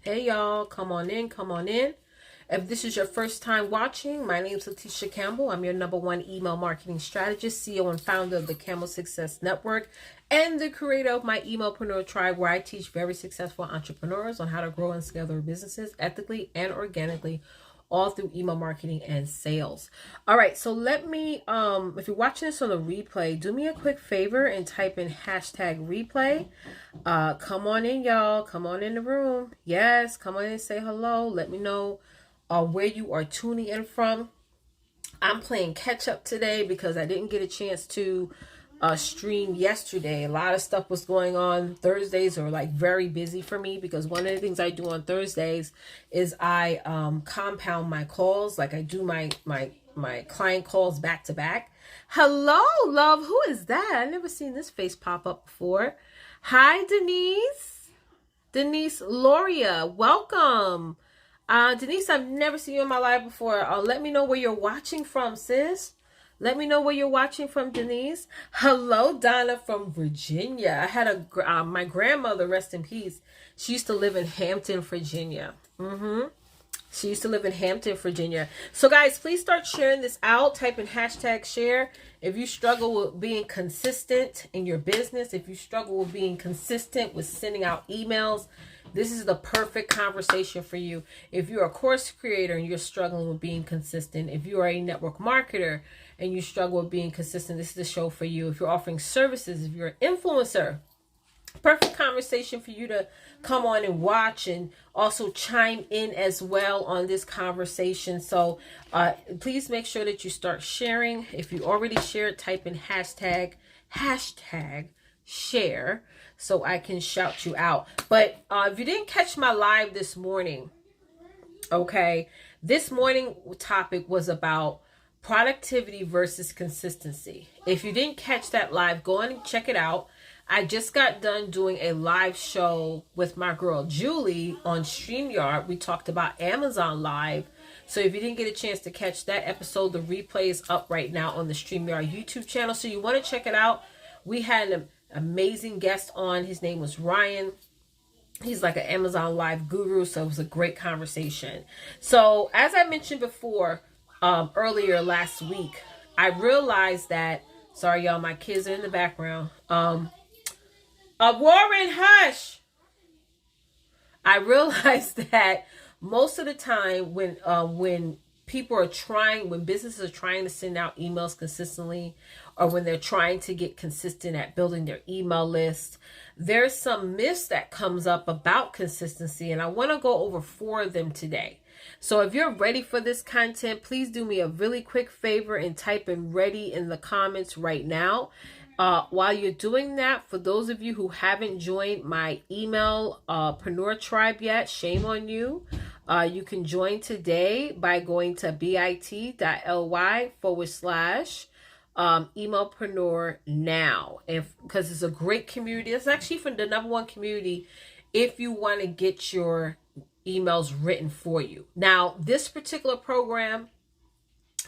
Hey y'all, come on in, come on in. If this is your first time watching, my name is Letitia Campbell. I'm your #1 email marketing strategist, CEO and founder of the Campbell Success Network, and the creator of my Emailpreneur Tribe, where I teach very successful entrepreneurs on how to grow and scale their businesses ethically and organically, all through email marketing and sales. All right, so let me, if you're watching this on a replay, do me a quick favor and type in hashtag replay. Come on in, y'all. Come on in the room. Yes, come on in and say hello. Let me know where you are tuning in from. I'm playing catch up today because I didn't get a chance to stream yesterday. A lot of stuff was going on. Thursdays are like very busy for me because one of the things I do on Thursdays is I compound my calls. Like I do my client calls back to back. Hello, love. Who is that? I've never seen this face pop up before. Hi, Denise. Denise Loria, welcome. Denise, I've never seen you in my live before. Let me know where you're watching from, sis. Let me know where you're watching from, Denise. Hello, Donna from Virginia. I had my grandmother, rest in peace. She used to live in Hampton, Virginia. She used to live in Hampton, Virginia. So guys, please start sharing this out. Type in hashtag share. If you struggle with being consistent in your business, if you struggle with being consistent with sending out emails, this is the perfect conversation for you. If you're a course creator and you're struggling with being consistent, if you are a network marketer and you struggle with being consistent, this is the show for you. If you're offering services, if you're an influencer, perfect conversation for you to come on and watch and also chime in as well on this conversation. So please make sure that you start sharing. If you already shared, type in hashtag share so I can shout you out. But if you didn't catch my live this morning, okay, this morning topic was about productivity versus consistency. If you didn't catch that live, go on and check it out. I just got done doing a live show with my girl Julie on StreamYard. We talked about Amazon Live. So if you didn't get a chance to catch that episode, the replay is up right now on the StreamYard YouTube channel. So you want to check it out. We had an amazing guest on. His name was Ryan. He's like an Amazon Live guru. So it was a great conversation. So as I mentioned before, earlier last week, I realized that, sorry y'all, my kids are in the background. Warren, hush. I realized that most of the time when people are trying, when businesses are trying to send out emails consistently, or when they're trying to get consistent at building their email list, there's some myths that comes up about consistency, and I want to go over 4 of them today. So if you're ready for this content, please do me a really quick favor and type in ready in the comments right now. While you're doing that, for those of you who haven't joined my Emailpreneur Tribe yet, shame on you. You can join today by going to bit.ly/Emailpreneur now. And because it's a great community. It's actually for the #1 community if you want to get your emails written for you. Now, this particular program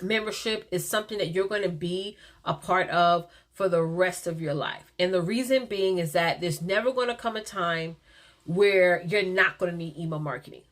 membership is something that you're going to be a part of for the rest of your life. And the reason being is that there's never going to come a time where you're not going to need email marketing.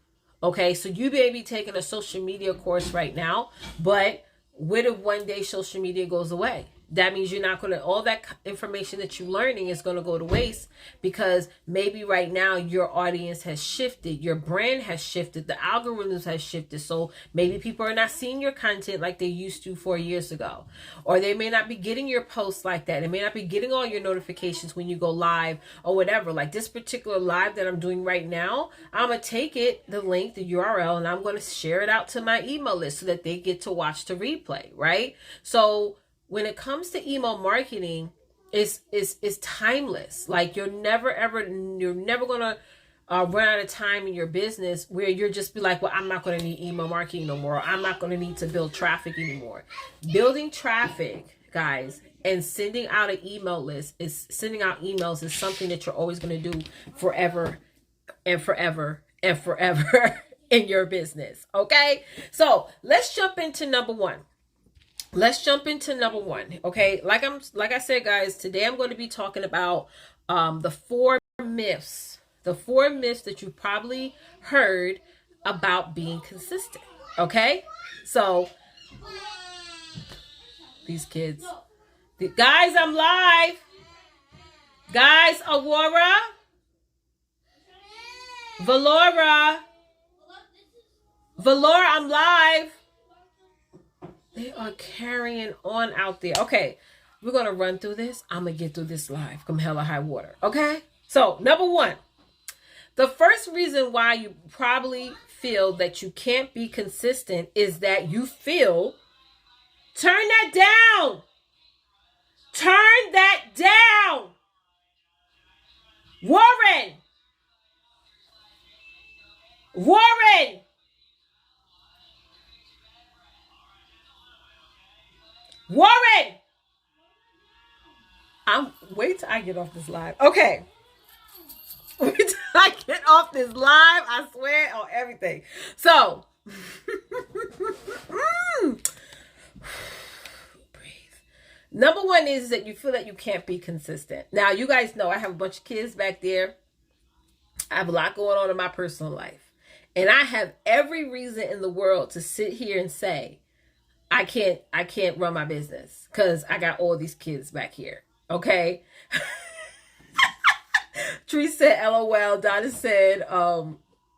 Okay, so you may be taking a social media course right now, but what if one day social media goes away? That means you're not going to, all that information that you're learning is going to go to waste, because maybe right now your audience has shifted, your brand has shifted, the algorithms has shifted. So maybe people are not seeing your content like they used to 4 years ago, or they may not be getting your posts like that. They may not be getting all your notifications when you go live or whatever. Like this particular live that I'm doing right now, I'm going to take it, the link, the URL, and I'm going to share it out to my email list so that they get to watch the replay, right? So when it comes to email marketing, it's timeless. Like you're never gonna run out of time in your business where you're just be like, well, I'm not gonna need email marketing no more. I'm not gonna need to build traffic anymore. Building traffic, guys, and sending out an email list sending out emails is something that you're always gonna do forever and forever and forever in your business. Okay, so let's jump into number 1. Okay, like I said, guys, today I'm going to be talking about the 4 myths The 4 myths that you probably heard about being consistent. Okay? So, these kids. Guys, I'm live. Guys, Aurora. Valora, I'm live. They are carrying on out there. Okay, we're going to run through this. I'm going to get through this live. Come hell or high water. Okay? So, number 1. The first reason why you probably feel that you can't be consistent is that you feel, turn that down. Turn that down. Warren. Wait till I get off this live. Okay. Wait till I get off this live. I swear on everything. So, breathe. Number 1 is that you feel that you can't be consistent. Now, you guys know I have a bunch of kids back there. I have a lot going on in my personal life. And I have every reason in the world to sit here and say, I can't run my business because I got all these kids back here. Okay. Tree said, LOL. Donna said,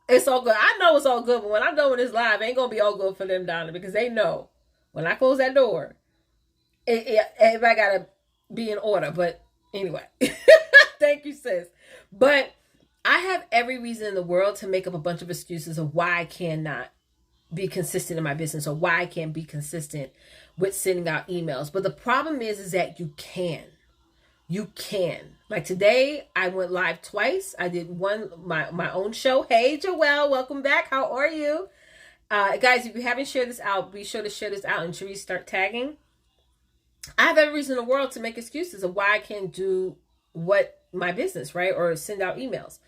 it's all good. I know it's all good, but when I'm done with this live, it ain't going to be all good for them, Donna, because they know when I close that door, everybody got to be in order. But anyway, thank you, sis. But I have every reason in the world to make up a bunch of excuses of why I cannot be consistent in my business or why I can't be consistent with sending out emails. But the problem is that you can. You can. Like today, I went live twice. I did my own show. Hey, Joelle, welcome back. How are you? Guys, if you haven't shared this out, be sure to share this out and Therese start tagging. I have every reason in the world to make excuses of why I can't do what my business, right? Or send out emails.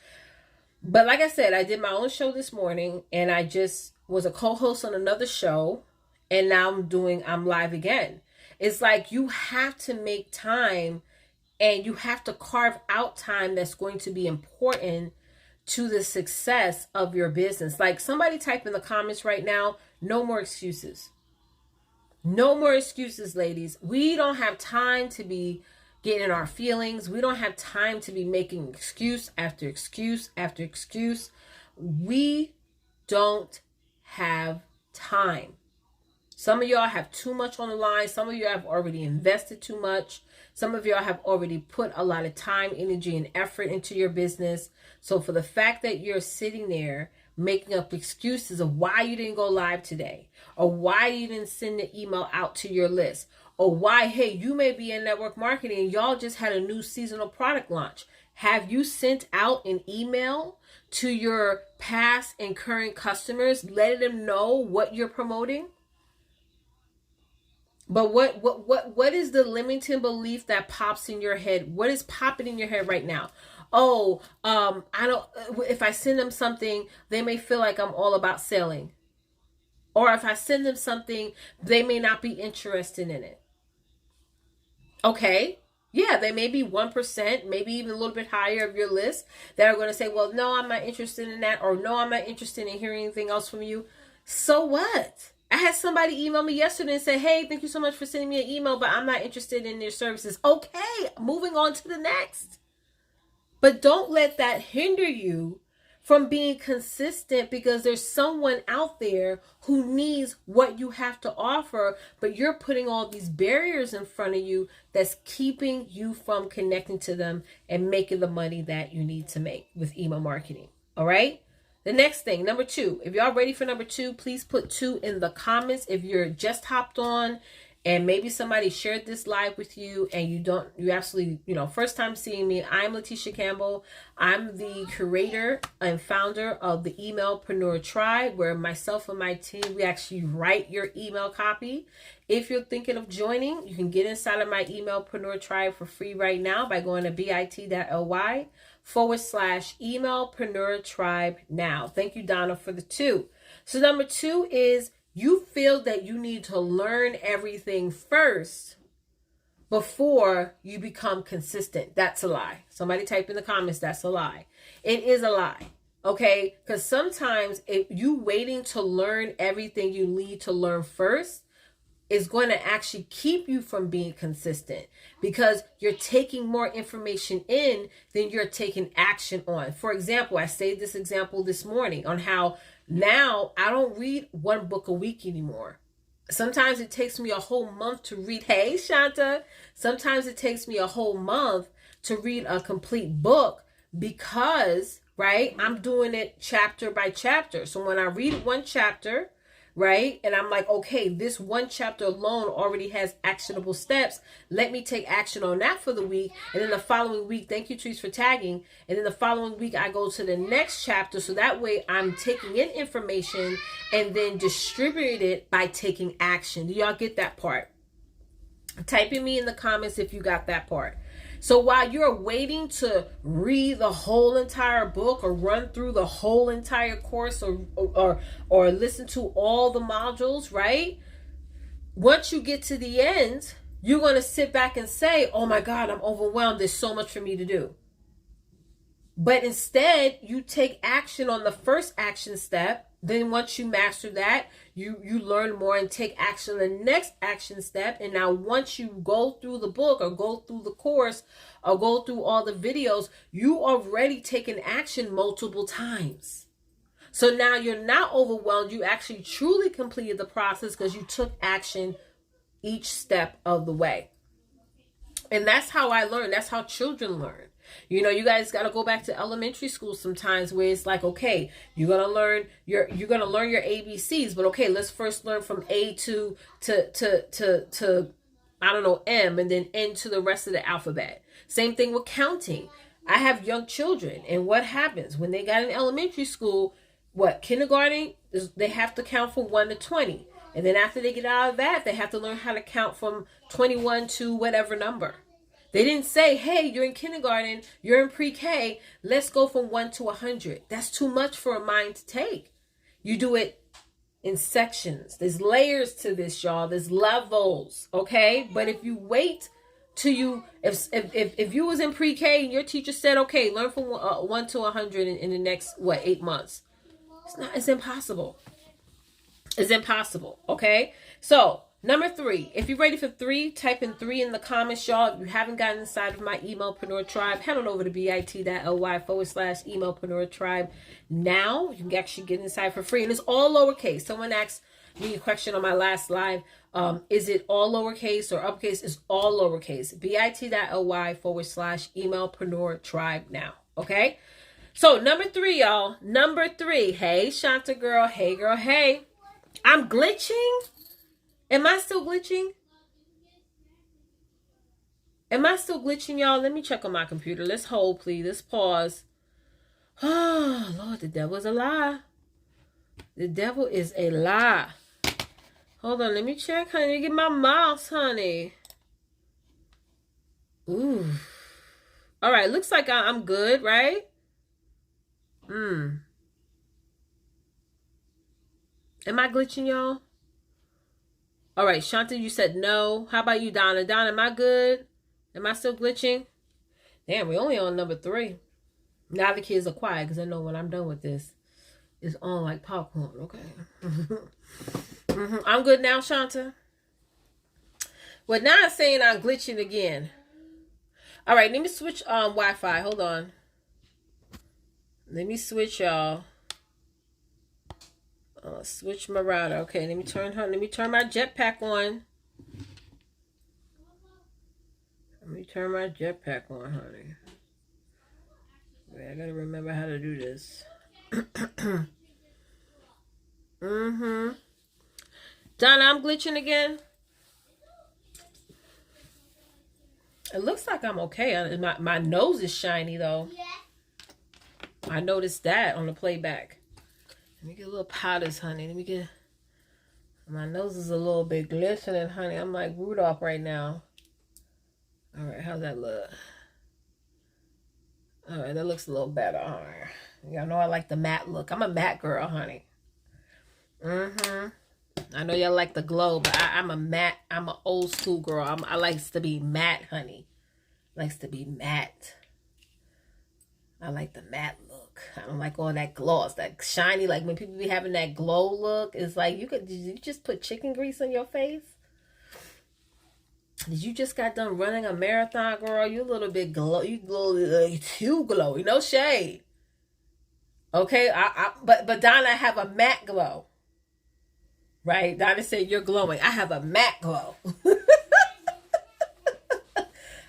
But like I said, I did my own show this morning and I just was a co-host on another show. And now I'm live again. It's like you have to make time and you have to carve out time that's going to be important to the success of your business. Like somebody type in the comments right now, no more excuses. No more excuses, ladies. We don't have time to be getting our feelings. We don't have time to be making excuse after excuse after excuse. We don't have time. Some of y'all have too much on the line. Some of you have already invested too much. Some of y'all have already put a lot of time, energy, and effort into your business. So for the fact that you're sitting there making up excuses of why you didn't go live today, or why you didn't send the email out to your list, or why, hey, you may be in network marketing and y'all just had a new seasonal product launch. Have you sent out an email to your past and current customers, letting them know what you're promoting? But what is the limiting belief that pops in your head? What is popping in your head right now? Oh, if I send them something, they may feel like I'm all about selling. Or if I send them something, they may not be interested in it. Okay. Yeah, they may be 1%, maybe even a little bit higher of your list that are going to say, well, no, I'm not interested in that. Or no, I'm not interested in hearing anything else from you. So what? I had somebody email me yesterday and say, hey, thank you so much for sending me an email, but I'm not interested in your services. Okay, moving on to the next. But don't let that hinder you from being consistent, because there's someone out there who needs what you have to offer, but you're putting all these barriers in front of you that's keeping you from connecting to them and making the money that you need to make with email marketing. All right? The next thing, number 2, if y'all ready for number 2, please put 2 in the comments. If you're just hopped on and maybe somebody shared this live with you and you absolutely, first time seeing me, I'm Letitia Campbell. I'm the creator and founder of the Emailpreneur Tribe, where myself and my team, we actually write your email copy. If you're thinking of joining, you can get inside of my Emailpreneur Tribe for free right now by going to bit.ly/Emailpreneur Tribe now. Thank you, Donna, for the 2. So number 2 is you feel that you need to learn everything first before you become consistent. That's a lie. Somebody type in the comments, that's a lie. It is a lie. Okay? Because sometimes if you waiting to learn everything you need to learn first is going to actually keep you from being consistent, because you're taking more information in than you're taking action on. For example, I saved this example this morning on how now I don't read one book a week anymore. Sometimes it takes me a whole month to read. Hey, Shanta. Sometimes it takes me a whole month to read a complete book because, right, I'm doing it chapter by chapter. So when I read one chapter, right, and I'm like, okay, this one chapter alone already has actionable steps. Let me take action on that for the week. And then the following week, thank you, Trees, for tagging. And then the following week, I go to the next chapter. So that way I'm taking in information and then distribute it by taking action. Do y'all get that part? Type in me in the comments if you got that part. So while you're waiting to read the whole entire book or run through the whole entire course or listen to all the modules, right? Once you get to the end, you're going to sit back and say, oh my God, I'm overwhelmed. There's so much for me to do. But instead, you take action on the first action step. Then once you master that, you learn more and take action on the next action step. And now once you go through the book or go through the course or go through all the videos, you already taken action multiple times. So now you're not overwhelmed. You actually truly completed the process because you took action each step of the way. And that's how I learn. That's how children learn. You know, you guys got to go back to elementary school sometimes where it's like, okay, you're going to learn your ABCs, but okay, let's first learn from A to I don't know, M, and then N to the rest of the alphabet. Same thing with counting. I have young children, and what happens when they got in elementary school, kindergarten, they have to count from 1 to 20. And then after they get out of that, they have to learn how to count from 21 to whatever number. They didn't say, hey, you're in kindergarten, you're in pre-K, let's go from 1 to 100. That's too much for a mind to take. You do it in sections. There's layers to this, y'all. There's levels, okay? But if you wait till you, if you was in pre-K and your teacher said, okay, learn from 1 to 100 in the next, 8 months? It's impossible. It's impossible, okay? So, number 3, if you're ready for 3, type in 3 in the comments, y'all. If you haven't gotten inside of my Emailpreneur Tribe, head on over to bit.ly/Emailpreneur Tribe now. You can actually get inside for free, and it's all lowercase. Someone asked me a question on my last live. Is it all lowercase or uppercase? It's all lowercase. bit.ly/Emailpreneur Tribe now, okay? So, number 3, y'all. Number 3. Hey, Shanta girl. Hey, girl. Hey. I'm glitching. Am I still glitching? Am I still glitching, y'all? Let me check on my computer. Let's hold, please. Let's pause. Oh, Lord, the devil is a lie. The devil is a lie. Hold on, let me check, honey. Let me get my mouse, honey. Ooh. All right, looks like I'm good, right? Am I glitching, y'all? All right, Shanta, you said no. How about you, Donna? Donna, am I good? Am I still glitching? Damn, we're only on number 3. Now the kids are quiet because I know when I'm done with this, it's on like popcorn. Okay. I'm good now, Shanta. Well, now it's saying I'm glitching again. All right, let me switch Wi-Fi. Hold on. Let me switch, y'all. Switch my router. Okay, let me turn my jetpack on. Let me turn my jetpack on, honey. Wait, I gotta remember how to do this. Donna, I'm glitching again. It looks like I'm okay. My nose is shiny though. I noticed that on the playback. Let me get a little powders, honey. Let me get... My nose is a little bit glistening, honey. I'm like Rudolph right now. All right, how's that look? All right, that looks a little better. All right. Y'all know I like the matte look. I'm a matte girl, honey. I know y'all like the glow, but I'm a matte. I'm an old school girl. I likes to be matte, honey. Likes to be matte. I like the matte look. I don't like all that gloss, that shiny, like when people be having that glow look. It's like, did you just put chicken grease on your face? Did you just got done running a marathon, girl? You a little bit glow, you too glowy, no shade. Okay, but Donna, I have a matte glow. Right? Donna said you're glowing. I have a matte glow.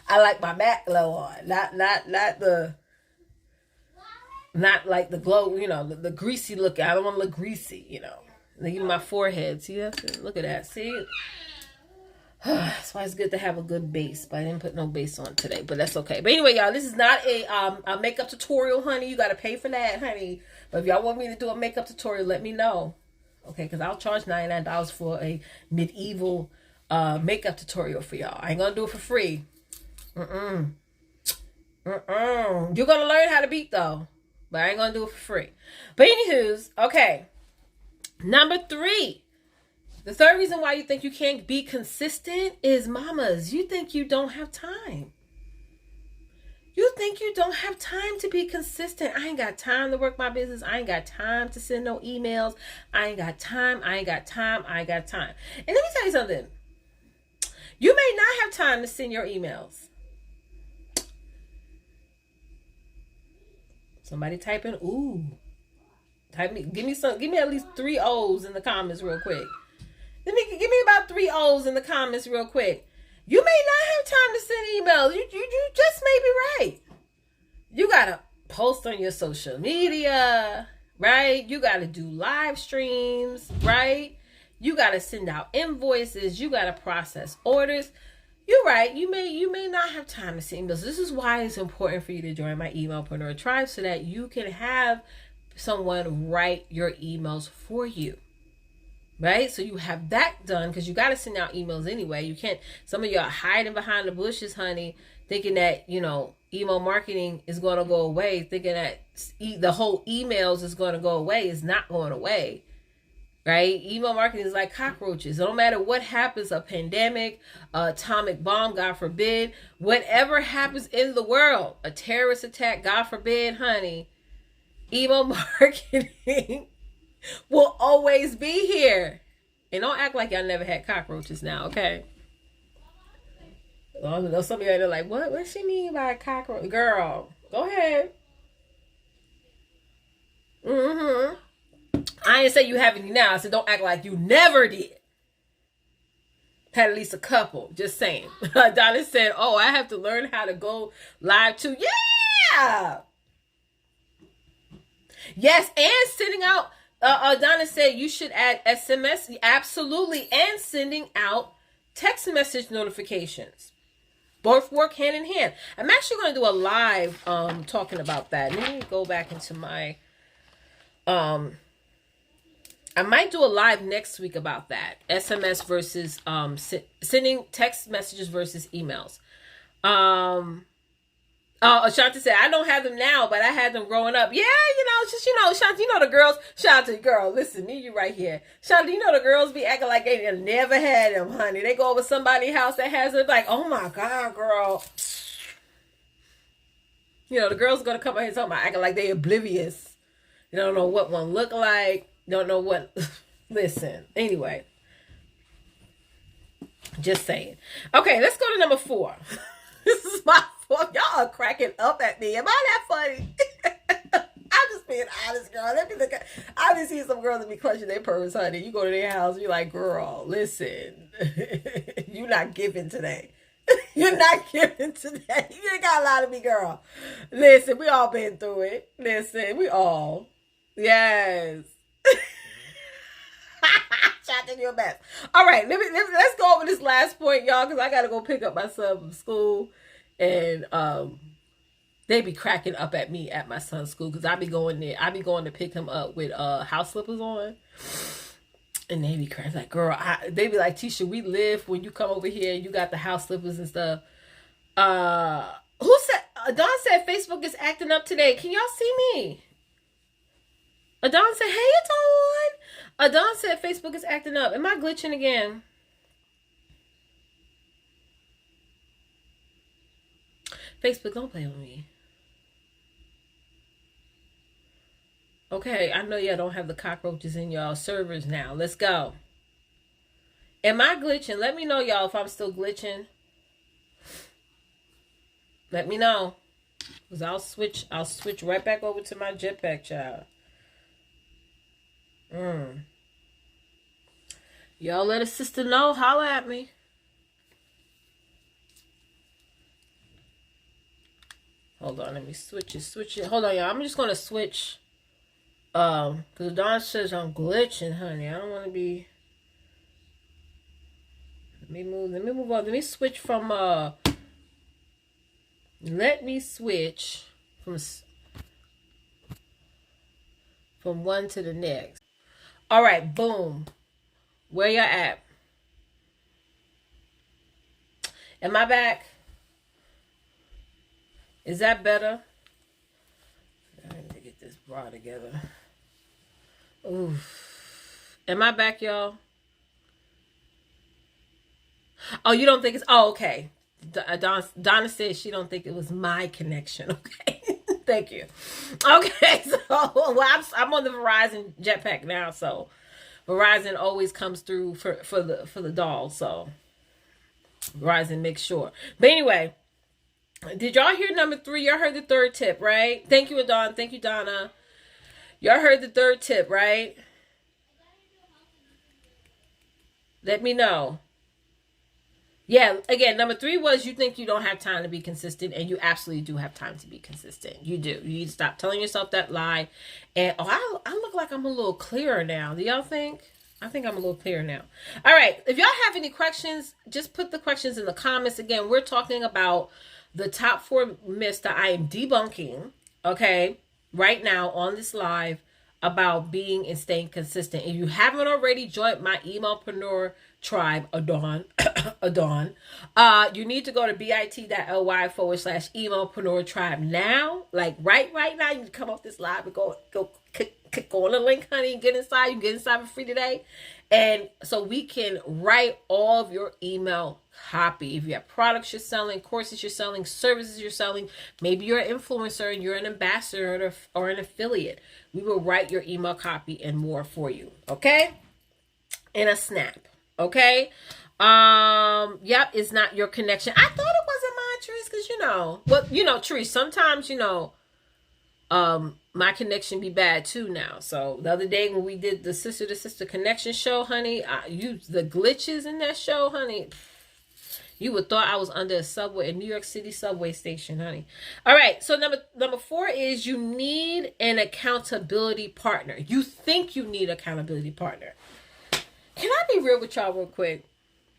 I like my matte glow on, not like the glow, the greasy look. I don't want to look greasy, Even my forehead. See that? Look at that. See? That's why it's good to have a good base, but I didn't put no base on today, but that's okay. But anyway, y'all, this is not a makeup tutorial, honey. You got to pay for that, honey. But if y'all want me to do a makeup tutorial, let me know. Okay, because I'll charge $99 for a medieval makeup tutorial for y'all. I ain't going to do it for free. You're going to learn how to beat, though. But I ain't going to do it for free. But anywho's, okay. Number 3. The third reason why you think you can't be consistent is, mamas, you think you don't have time. You think you don't have time to be consistent. I ain't got time to work my business. I ain't got time to send no emails. I ain't got time. And let me tell you something. You may not have time to send your emails. Somebody type in, ooh. Give me at least 3 O's in the comments real quick. Give me about 3 O's in the comments real quick. You may not have time to send emails. You just may be right. You got to post on your social media, right? You got to do live streams, right? You got to send out invoices. You got to process orders. You're right. You may not have time to send emails. This is why it's important for you to join my Emailpreneur Tribe so that you can have someone write your emails for you. Right? So you have that done because you got to send out emails anyway. You can't, some of y'all hiding behind the bushes, honey, thinking that, email marketing is going to go away, thinking that the whole emails is going to go away. It's not going away. Right? Email marketing is like cockroaches. No matter what happens, a pandemic, atomic bomb, God forbid, whatever happens in the world, a terrorist attack, God forbid, honey, email marketing will always be here. And don't act like y'all never had cockroaches now, okay? I know some of y'all are like, what she mean by a cockroach? Girl, go ahead. I ain't say you have any now, so don't act like you never did. Had at least a couple, just saying. Donna said, oh, I have to learn how to go live too. Yeah! Yes, and sending out, Donna said you should add SMS, absolutely, and sending out text message notifications. Both work hand in hand. I'm actually going to do a live talking about that. Let me go back into my... I might do a live next week about that. SMS versus sending text messages versus emails. Ashanti said, I don't have them now, but I had them growing up. Yeah, Ashanti, the girls. Ashanti, girl, listen, me, you right here. Ashanti, the girls be acting like they never had them, honey. They go over somebody's house that has it, like, oh my God, girl. The girls going to come out here talking about acting like they oblivious. They don't know what one look like. Don't know what. Listen, anyway. Just saying. Okay, let's go to number 4. This is my 4th. Y'all are cracking up at me. Am I that funny? I'm just being honest, girl. Let me look at. I been seeing some girls that be crushing their purse, honey. You go to their house, you're like, girl, listen. You're not giving today. You're not giving today. You ain't got a lot of me, girl. Listen, we all been through it. Listen, we all. Yes. Shout in your best. All right, let's go over this last point, y'all, because I gotta go pick up my son from school, and they be cracking up at me at my son's school because I be going there. I be going to pick him up with house slippers on, and they be cracking like, girl. They be like, Tisha, we live when you come over here. You got the house slippers and stuff. Who said? Dawn said Facebook is acting up today. Can y'all see me? Adon said, hey, Adon. Adon said Facebook is acting up. Am I glitching again? Facebook, don't play with me. Okay, I know y'all don't have the cockroaches in y'all servers now. Let's go. Am I glitching? Let me know, y'all, if I'm still glitching. Let me know. Because I'll switch right back over to my jetpack, child. Y'all let a sister know. Holla at me. Hold on, let me switch it. Hold on, y'all. I'm just gonna switch. Because Dawn says I'm glitching, honey. I don't want to be. Let me move on. Let me switch from Let me switch from one to the next. All right, boom. Where you at? Am I back? Is that better? I need to get this bra together. Oof. Am I back, y'all? Oh, you don't think it's... Oh, okay. Donna said she don't think it was my connection. Okay. Thank you. Okay, so well, I'm on the Verizon jetpack now, so Verizon always comes through for the doll, so Verizon makes sure. But anyway, did y'all hear number 3? Y'all heard the third tip, right? Thank you, Adon. Thank you, Donna. Y'all heard the third tip, right? Let me know. Yeah, again, number 3 was you think you don't have time to be consistent, and you absolutely do have time to be consistent. You do. You need to stop telling yourself that lie. And I look like I'm a little clearer now. Do y'all think? I think I'm a little clearer now. All right. If y'all have any questions, just put the questions in the comments. Again, we're talking about the top 4 myths that I am debunking, okay, right now on this live about being and staying consistent. If you haven't already joined my emailpreneur tribe, Adon, you need to go to bit.ly/emailpreneur tribe now. Like right now, you can come off this live and go click on the link, honey, and get inside. You can get inside for free today. And so we can write all of your email copy. If you have products you're selling, courses you're selling, services you're selling, maybe you're an influencer and you're an ambassador or an affiliate, we will write your email copy and more for you. Okay? In a snap. Okay? Yep, it's not your connection. I thought it wasn't mine, Therese, because Therese, sometimes, my connection be bad too now. So the other day when we did the sister to sister connection show, honey, the glitches in that show, honey, you would thought I was under a New York City subway station, honey. All right, so number 4 is you need an accountability partner. You think you need an accountability partner. Can I be real with y'all real quick?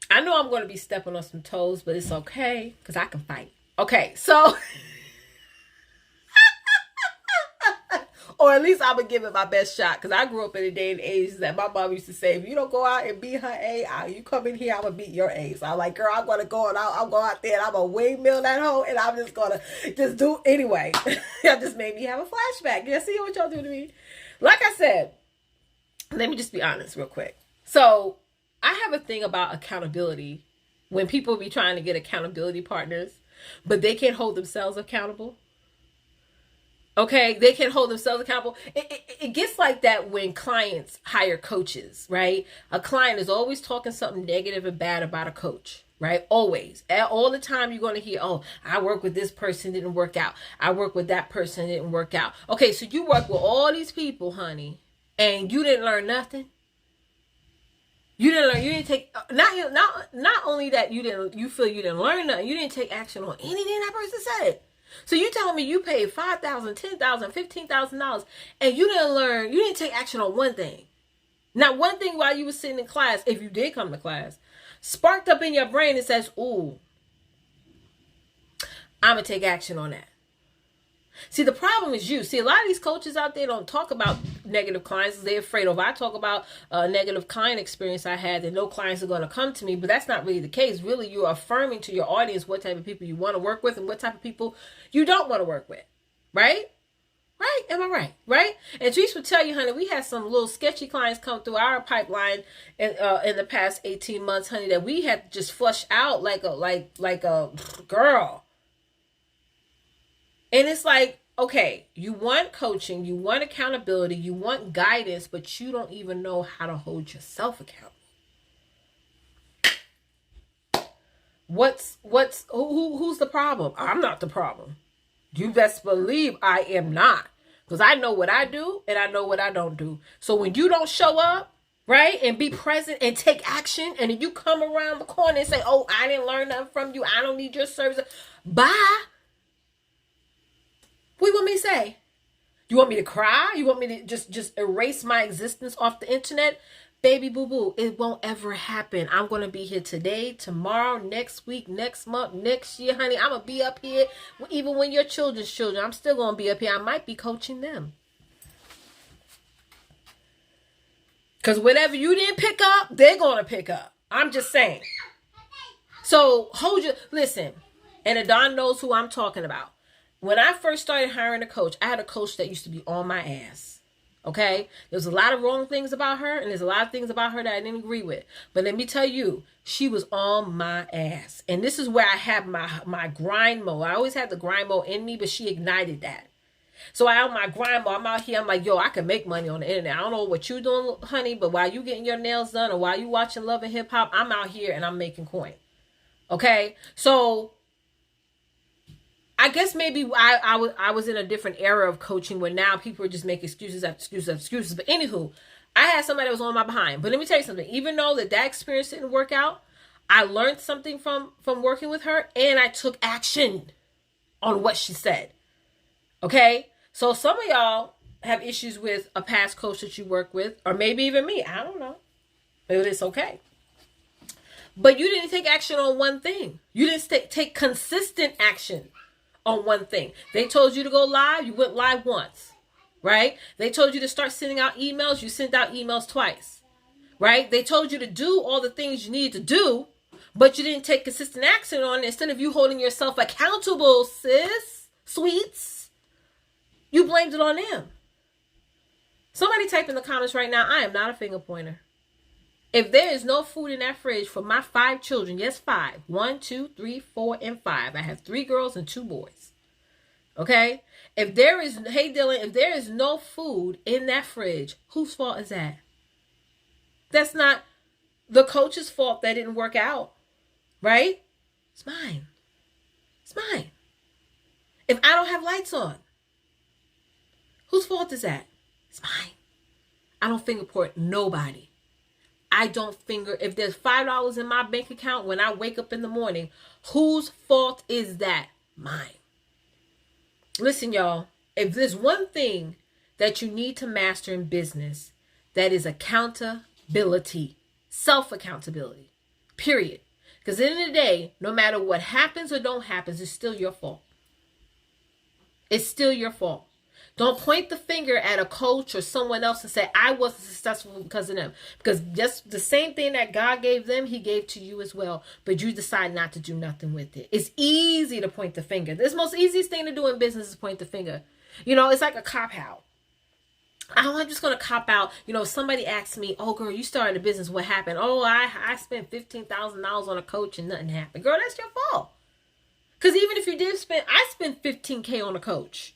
I know I'm going to be stepping on some toes, but it's okay because I can fight. Okay, so... or at least I'm going to give it my best shot. Because I grew up in a day and age that my mom used to say, if you don't go out and beat her A, you come in here, I'm going to beat your A. So I'm like, girl, I'm going to go and I'll go out there and I'm going to windmill that hoe. And I'm just going to just do anyway. That just made me have a flashback. You see what y'all do to me? Like I said, let me just be honest real quick. So I have a thing about accountability. When people be trying to get accountability partners, but they can't hold themselves accountable. Okay, they can hold themselves accountable. It gets like that when clients hire coaches, right? A client is always talking something negative and bad about a coach, right? Always. All the time you're going to hear, oh, I work with this person, didn't work out. I work with that person, didn't work out. Okay, so you work with all these people, honey, and you didn't learn nothing. You didn't take, not only that you feel you didn't learn nothing, you didn't take action on anything that person said. So you telling me you paid $5,000, $10,000, $15,000, and you didn't take action on one thing. Not one thing while you were sitting in class, if you did come to class, sparked up in your brain and says, ooh, I'm going to take action on that. See, the problem is you. See, a lot of these coaches out there don't talk about negative clients. They're afraid of. I talk about a negative client experience I had that no clients are going to come to me, but that's not really the case. Really, you're affirming to your audience what type of people you want to work with and what type of people you don't want to work with. Right? Right? Am I right? Right? And Therese would tell you, honey, we had some little sketchy clients come through our pipeline in the past 18 months, honey, that we had to just flush out like a girl. And it's like, okay, you want coaching, you want accountability, you want guidance, but you don't even know how to hold yourself accountable. Who's the problem? I'm not the problem. You best believe I am not. Because I know what I do and I know what I don't do. So when you don't show up, right, and be present and take action, and then you come around the corner and say, oh, I didn't learn nothing from you, I don't need your service, bye. What do you want me to say? You want me to cry? You want me to just erase my existence off the internet? Baby boo-boo, it won't ever happen. I'm going to be here today, tomorrow, next week, next month, next year, honey. I'm going to be up here. Even when your children's children, I'm still going to be up here. I might be coaching them. Because whatever you didn't pick up, they're going to pick up. I'm just saying. So listen, and Adon knows who I'm talking about. When I first started hiring a coach, I had a coach that used to be on my ass. Okay, there's a lot of wrong things about her, and there's a lot of things about her that I didn't agree with. But let me tell you, she was on my ass. And this is where I have my grind mode. I always had the grind mode in me, but she ignited that. So I have my grind mode. I'm out here. I'm like, yo, I can make money on the internet. I don't know what you're doing, honey, but while you getting your nails done or while you watching Love and Hip Hop, I'm out here and I'm making coin. Okay, so I guess maybe I was in a different era of coaching where now people are just making excuses after excuses after excuses. But anywho, I had somebody that was on my behind. But let me tell you something. Even though that experience didn't work out, I learned something from working with her, and I took action on what she said. Okay? So some of y'all have issues with a past coach that you work with, or maybe even me. I don't know. But it's okay. But you didn't take action on one thing. You didn't take consistent action on one thing. They told you to go live, you went live once, right? They told you to start sending out emails, you sent out emails twice, right? They told you to do all the things you need to do, but you didn't take consistent action on it. Instead of you holding yourself accountable, sweets, you blamed it on them. Somebody type in the comments right now, I am not a finger pointer. If there is no food in that fridge for my 5 children, yes, 5. 1, 2, 3, 4, and 5. I have 3 girls and 2 boys. Okay? If there is, hey Dylan, if there is no food in that fridge, whose fault is that? That's not the coach's fault that didn't work out. Right? It's mine. It's mine. If I don't have lights on, whose fault is that? It's mine. I don't finger point nobody. I don't finger. If there's $5 in my bank account when I wake up in the morning, whose fault is that? Mine. Listen, y'all, if there's one thing that you need to master in business, that is accountability, self-accountability, period. Because at the end of the day, no matter what happens or don't happen, it's still your fault. It's still your fault. Don't point the finger at a coach or someone else and say, I wasn't successful because of them. Because just the same thing that God gave them, he gave to you as well. But you decide not to do nothing with it. It's easy to point the finger. The most easiest thing to do in business is point the finger. You know, it's like a cop-out. I'm just going to cop out. You know, somebody asks me, oh, girl, you started a business. What happened? Oh, I spent $15,000 on a coach and nothing happened. Girl, that's your fault. Because even if you did spend, I spent $15K on a coach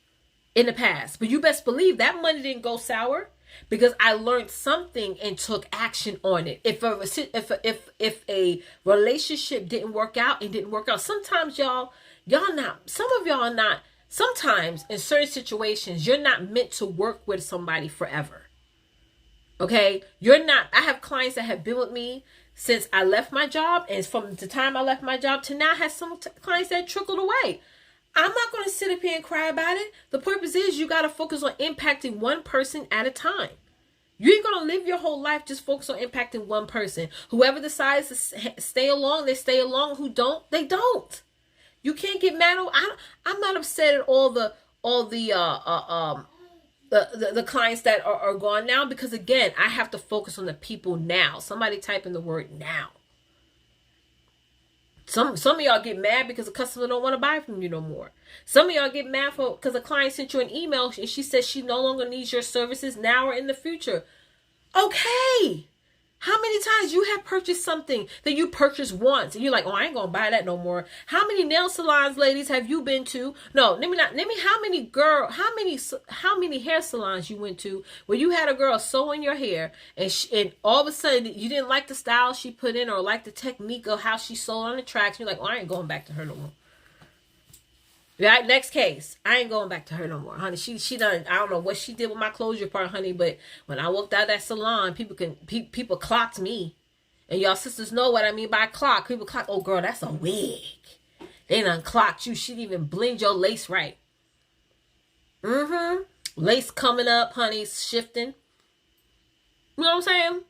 in the past, but you best believe that money didn't go sour because I learned something and took action on it. If a relationship didn't work out, it didn't work out. Sometimes some of y'all are not, sometimes in certain situations, you're not meant to work with somebody forever. Okay. I have clients that have been with me since I left my job, and from the time I left my job to now, I have some clients that trickled away. I'm not going to sit up here and cry about it. The purpose is you got to focus on impacting one person at a time. You ain't going to live your whole life just focus on impacting one person. Whoever decides to stay along, they stay along. Who don't, they don't. You can't get mad. I'm not upset at all the clients that are gone now, because again, I have to focus on the people now. Somebody type in the word now. Some of y'all get mad because the customer don't want to buy from you no more. Some of y'all get mad because a client sent you an email and she says she no longer needs your services now or in the future. Okay. How many times you have purchased something that you purchased once and you're like, oh, I ain't gonna buy that no more? How many nail salons, ladies, have you been to? No, let me how many hair salons you went to where you had a girl sewing your hair and all of a sudden you didn't like the style she put in or like the technique of how she sewed on the tracks. You're like, oh, I ain't going back to her no more. Right, next case. I ain't going back to her no more, honey. She done. I don't know what she did with my closure part, honey. But when I walked out that salon, people clocked me, and y'all sisters know what I mean by clock. People clock. Oh, girl, that's a wig. They done clocked you. She didn't even blend your lace right. Lace coming up, honey, shifting. You know what I'm saying?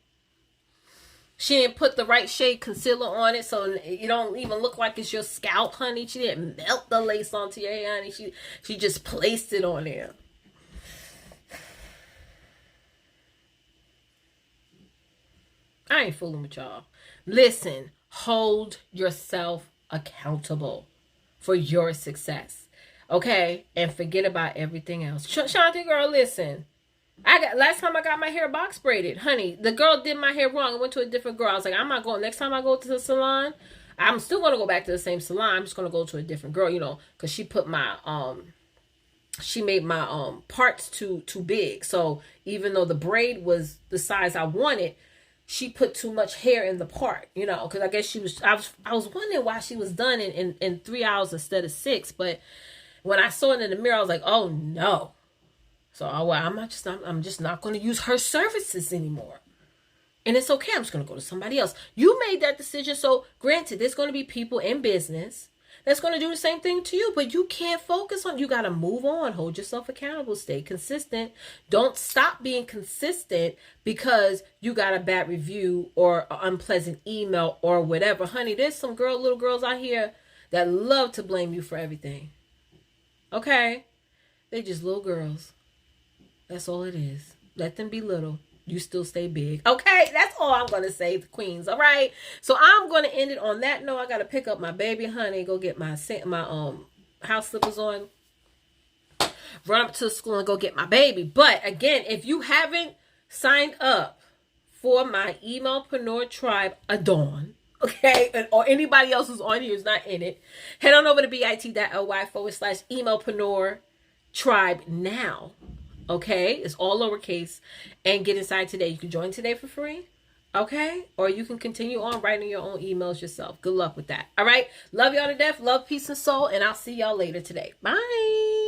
She didn't put the right shade concealer on it, so you don't even look like it's your scalp, honey. She didn't melt the lace onto your hair, honey. She just placed it on there. I ain't fooling with y'all. Listen, hold yourself accountable for your success, okay? And forget about everything else. Shanti, girl, listen. Last time I got my hair box braided, honey, the girl did my hair wrong. I went to a different girl. I was like, I'm not going. Next time I go to the salon, I'm still going to go back to the same salon. I'm just going to go to a different girl, you know, because she put my, she made my, parts too big. So even though the braid was the size I wanted, she put too much hair in the part, you know, because I guess I was wondering why she was done in 3 hours instead of 6. But when I saw it in the mirror, I was like, oh no. So I'm just not going to use her services anymore. And it's okay. I'm just going to go to somebody else. You made that decision. So granted, there's going to be people in business that's going to do the same thing to you, but you can't focus on, you got to move on, hold yourself accountable, stay consistent. Don't stop being consistent because you got a bad review or an unpleasant email or whatever. Honey, there's some little girls out here that love to blame you for everything. Okay? They're just little girls. That's all it is. Let them be little. You still stay big. Okay, that's all I'm going to say, the queens. All right. So I'm going to end it on that note. I got to pick up my baby, honey, go get my house slippers on, run up to the school and go get my baby. But again, if you haven't signed up for my Emailpreneur Tribe Adorn, okay, or anybody else who's on here who's not in it, head on over to bit.ly/Emailpreneur Tribe now. Okay, it's all lowercase, and get inside today. You can join today for free, okay? Or you can continue on writing your own emails yourself. Good luck with that. All right, love y'all to death. Love, peace, and soul, and I'll see y'all later today. Bye.